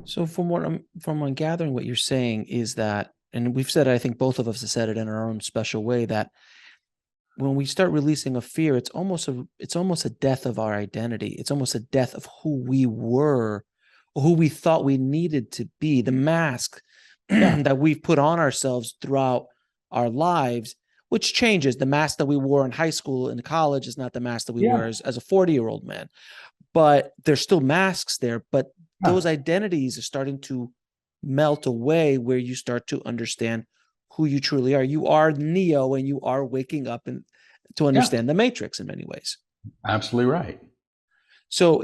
So from what I'm gathering, what you're saying is that, and we've said it, I think both of us have said it in our own special way, that when we start releasing a fear, it's almost a death of our identity. It's almost a death of who we were, or who we thought we needed to be. The mask that we've put on ourselves throughout our lives, which changes. The mask that we wore in high school and college is not the mask that we wear as a 40-year-old man. But there's still masks there. But those identities are starting to melt away, where you start to understand who you truly are. You are Neo, and you are waking up and to understand the Matrix in many ways. Absolutely right. So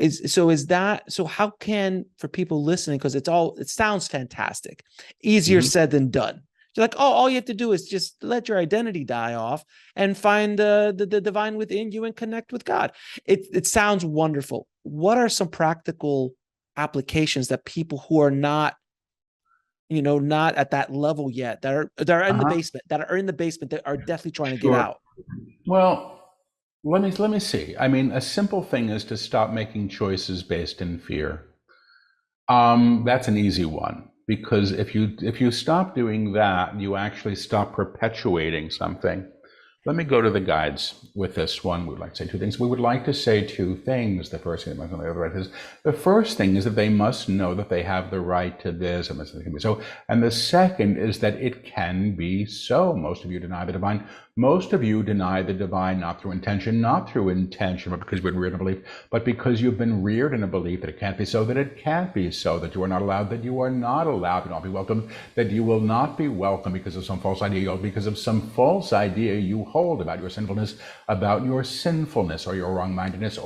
how can, for people listening, because it sounds fantastic, easier said than done. You're like, oh, all you have to do is just let your identity die off and find the divine within you and connect with God. It sounds wonderful. What are some practical applications that people who are not at that level yet, that are in the basement, that are definitely trying to get out? Well, let me see. I mean, a simple thing is to stop making choices based in fear. That's an easy one, because if you stop doing that, you actually stop perpetuating something. Let me go to the guides with this one. We'd like to say two things. We would like to say two things. The first thing the first thing is that they must know that they have the right to this, and this can be so. And the second is that it can be so. Most of you deny the divine. Most of you deny the divine not through intention, but because you've been reared in a belief, but because you've been reared in a belief that it can't be so, that it can't be so, that you are not allowed, that you are not allowed to not be welcome, that you will not be welcome because of some false idea, because of some false idea you hold about your sinfulness, or your wrong-mindedness,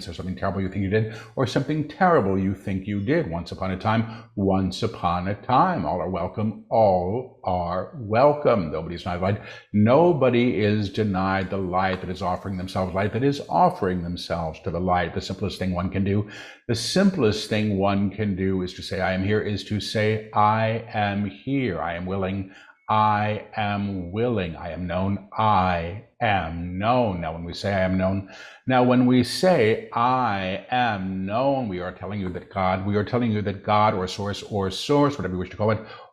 or something terrible you think you did, or something terrible you think you did once upon a time. All are welcome. All are welcome. Nobody's not denied. Nobody is denied the light that is offering themselves to the light. The simplest thing one can do is to say, I am here, is to say, I am here. I am willing. I am willing. I am known. I am known. Now, when we say I am known, we are telling you that God or source,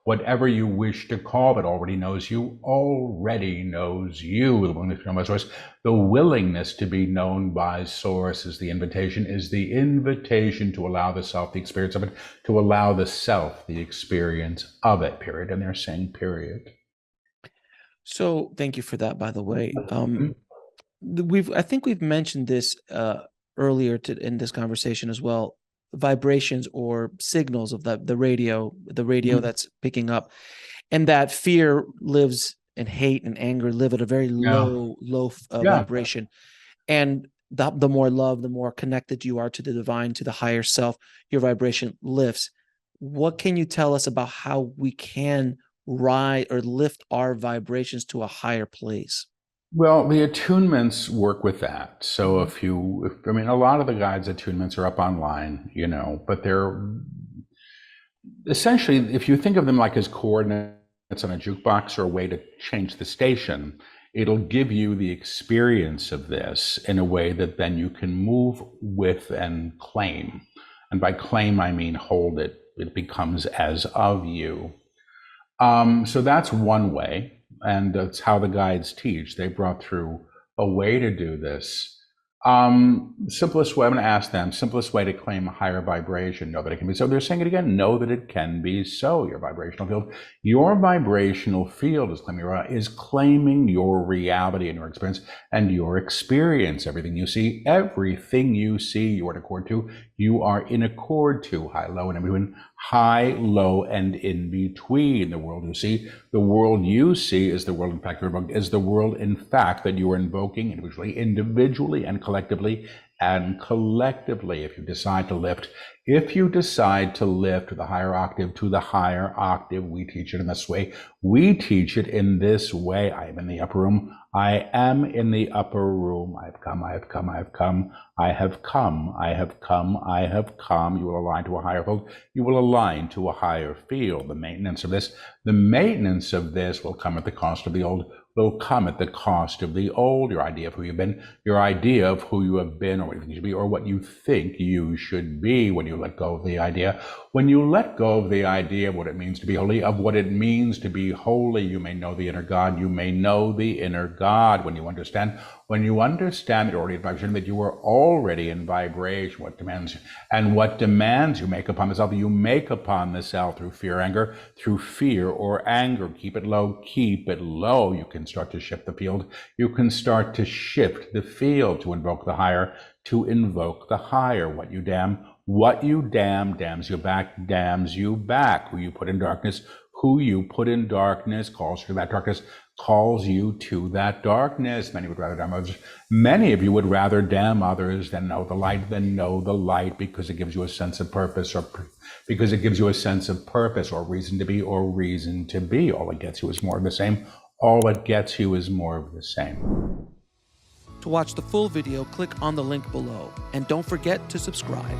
whatever you wish to call it, already knows you, The willingness to be known by source is the invitation to allow the self the experience of it, period. And they're saying period. So thank you for that, by the way. I think we've mentioned this earlier in this conversation as well. Vibrations or signals of the radio that's picking up, and that fear lives, and hate and anger live at a very low vibration. And the more love, the more connected you are to the divine, to the higher self, your vibration lifts. What can you tell us about how we can rise or lift our vibrations to a higher place? Well, the attunements work with that. So a lot of the guides' attunements are up online, but they're essentially, if you think of them like as coordinates on a jukebox or a way to change the station, it'll give you the experience of this in a way that then you can move with and claim. And by claim, I mean hold it. It becomes as of you. So that's one way. And that's how the guides teach. They brought through a way to do this. Simplest way, I'm going to ask them, simplest way to claim a higher vibration, know that it can be so. They're saying it again, know that it can be so. Your vibrational field is claiming your reality and your experience, Everything you see, you are in accord to. You are in accord to, high, low, and in between. High, low, and in between. The world you see is the world, in fact, that you are invoking individually and collectively. If you decide to lift to the higher octave, we teach it in this way. I am in the upper room. I am in the upper room. I have come. You will align to a higher field. You will align to a higher field. The maintenance of this will come at the cost of the old. will come at the cost of the old, your idea of who you've been, your idea of who you have been, or what you think you should be, or what you think you should be when you let go of the idea. When you let go of the idea of what it means to be holy, of what it means to be holy, you may know the inner God. You may know the inner God when you understand that you're already in vibration, that you are already in vibration. What demands you make upon the self, you make upon the self through fear or anger. Keep it low, keep it low. You can start to shift the field. You can start to shift the field to invoke the higher, What you damn damns you back. Who you put in darkness calls to that darkness, calls you to that darkness. Many would rather damn others. Many of you would rather damn others than know the light, because it gives you a sense of purpose, or reason to be, All it gets you is more of the same. To watch the full video, click on the link below. And don't forget to subscribe.